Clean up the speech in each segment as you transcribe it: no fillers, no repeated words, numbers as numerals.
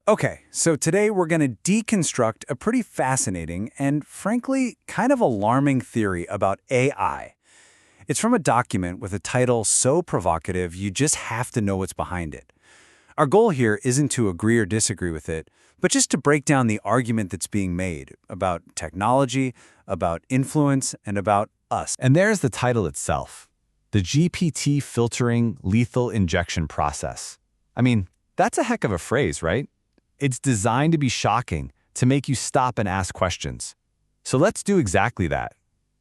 Okay, so today we're going to deconstruct a pretty fascinating and, frankly, kind of alarming theory about AI. It's from a document with a title so provocative you just have to know what's behind it. Our goal here isn't to agree or disagree with it, but just to break down the argument that's being made about technology, about influence, and about us. And there's the title itself, the GPT filtering lethal injection process. I mean, that's a heck of a phrase, right? It's designed to be shocking, to make you stop and ask questions. So let's do exactly that.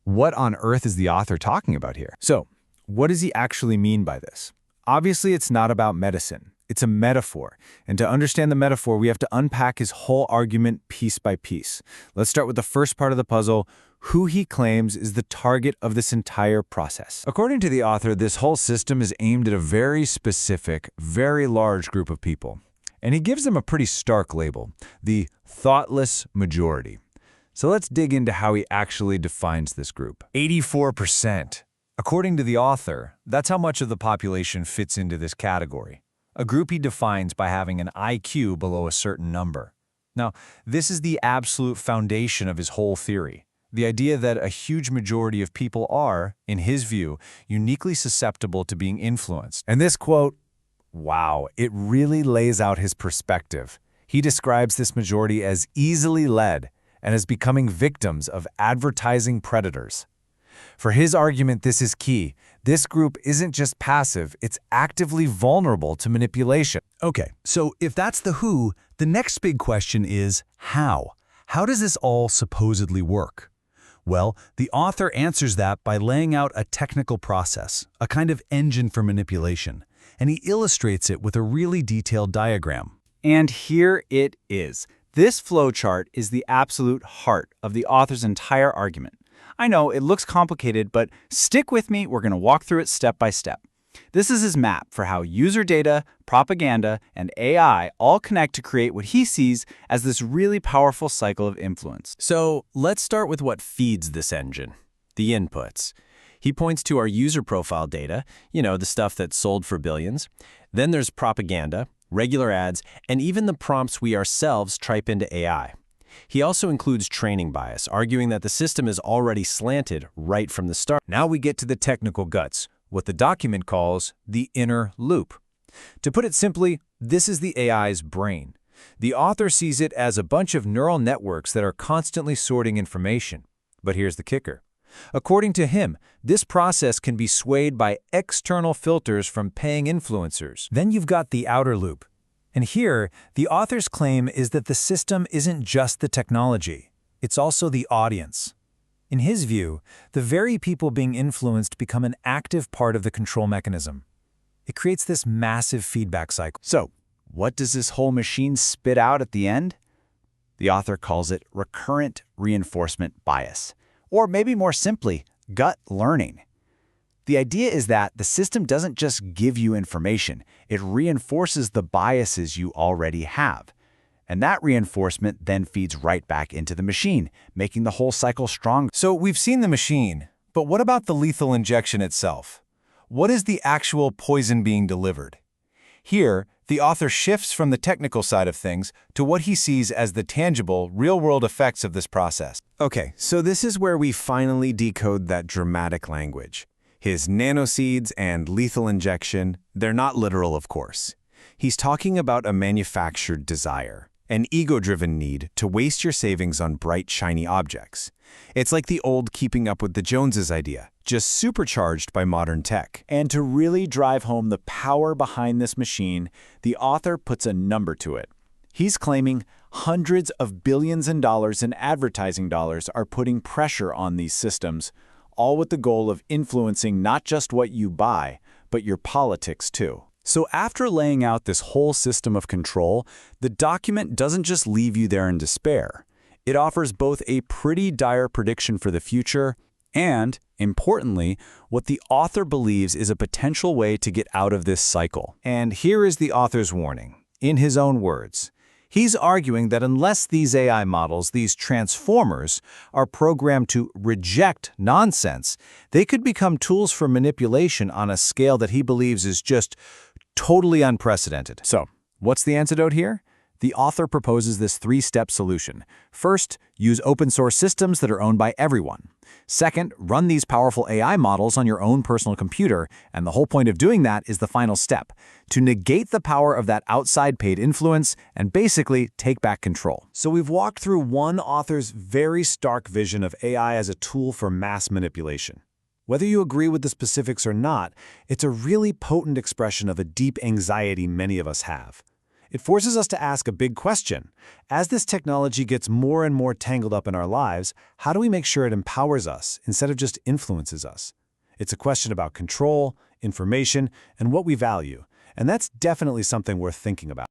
What on earth is the author talking about here? So, what does he actually mean by this? Obviously, it's not about medicine. It's a metaphor. And to understand the metaphor, we have to unpack his whole argument piece by piece. Let's start with the first part of the puzzle, who he claims is the target of this entire process. According to the author, this whole system is aimed at a very specific, very large group of people. And he gives them a pretty stark label, the thoughtless majority. So let's dig into how he actually defines this group. 84%. According to the author, that's how much of the population fits into this category. A group he defines by having an IQ below a certain number. Now, this is the absolute foundation of his whole theory. The idea that a huge majority of people are, in his view, uniquely susceptible to being influenced. And this quote, wow, it really lays out his perspective. He describes this majority as easily led and as becoming victims of advertising predators. For his argument, this is key. This group isn't just passive, it's actively vulnerable to manipulation. Okay, so if that's the who, the next big question is how? How does this all supposedly work? Well, the author answers that by laying out a technical process, a kind of engine for manipulation, and he illustrates it with a really detailed diagram. And here it is. This flowchart is the absolute heart of the author's entire argument. I know it looks complicated, but stick with me, we're going to walk through it step by step. This is his map for how user data, propaganda, and AI all connect to create what he sees as this really powerful cycle of influence. So let's start with what feeds this engine, the inputs. He points to our user profile data, the stuff that's sold for billions. Then there's propaganda, regular ads, and even the prompts we ourselves type into AI. He also includes training bias, arguing that the system is already slanted right from the start. Now we get to the technical guts, what the document calls the inner loop. To put it simply, this is the AI's brain. The author sees it as a bunch of neural networks that are constantly sorting information. But here's the kicker. According to him, this process can be swayed by external filters from paying influencers. Then you've got the outer loop. And here, the author's claim is that the system isn't just the technology, it's also the audience. In his view, the very people being influenced become an active part of the control mechanism. It creates this massive feedback cycle. So, what does this whole machine spit out at the end? The author calls it recurrent reinforcement bias. Or maybe more simply, gut learning. The idea is that the system doesn't just give you information, it reinforces the biases you already have. And that reinforcement then feeds right back into the machine, making the whole cycle stronger. So we've seen the machine, but what about the lethal injection itself? What is the actual poison being delivered? Here, the author shifts from the technical side of things to what he sees as the tangible, real-world effects of this process. Okay, so this is where we finally decode that dramatic language. His nanoseeds and lethal injection, they're not literal, of course. He's talking about a manufactured desire, an ego-driven need to waste your savings on bright, shiny objects. It's like the old keeping up with the Joneses idea, just supercharged by modern tech. And to really drive home the power behind this machine, the author puts a number to it. He's claiming hundreds of billions in dollars in advertising dollars are putting pressure on these systems, all with the goal of influencing not just what you buy, but your politics too. So after laying out this whole system of control, the document doesn't just leave you there in despair. It offers both a pretty dire prediction for the future and, importantly, what the author believes is a potential way to get out of this cycle. And here is the author's warning, in his own words. He's arguing that unless these AI models, these transformers, are programmed to reject nonsense, they could become tools for manipulation on a scale that he believes is just totally unprecedented. So, what's the antidote here? The author proposes this three-step solution. First, use open-source systems that are owned by everyone. Second, run these powerful AI models on your own personal computer, and the whole point of doing that is the final step, to negate the power of that outside paid influence and basically take back control. So we've walked through one author's very stark vision of AI as a tool for mass manipulation. Whether you agree with the specifics or not, it's a really potent expression of a deep anxiety many of us have. It forces us to ask a big question. As this technology gets more and more tangled up in our lives, how do we make sure it empowers us instead of just influences us? It's a question about control, information, and what we value, and that's definitely something worth thinking about.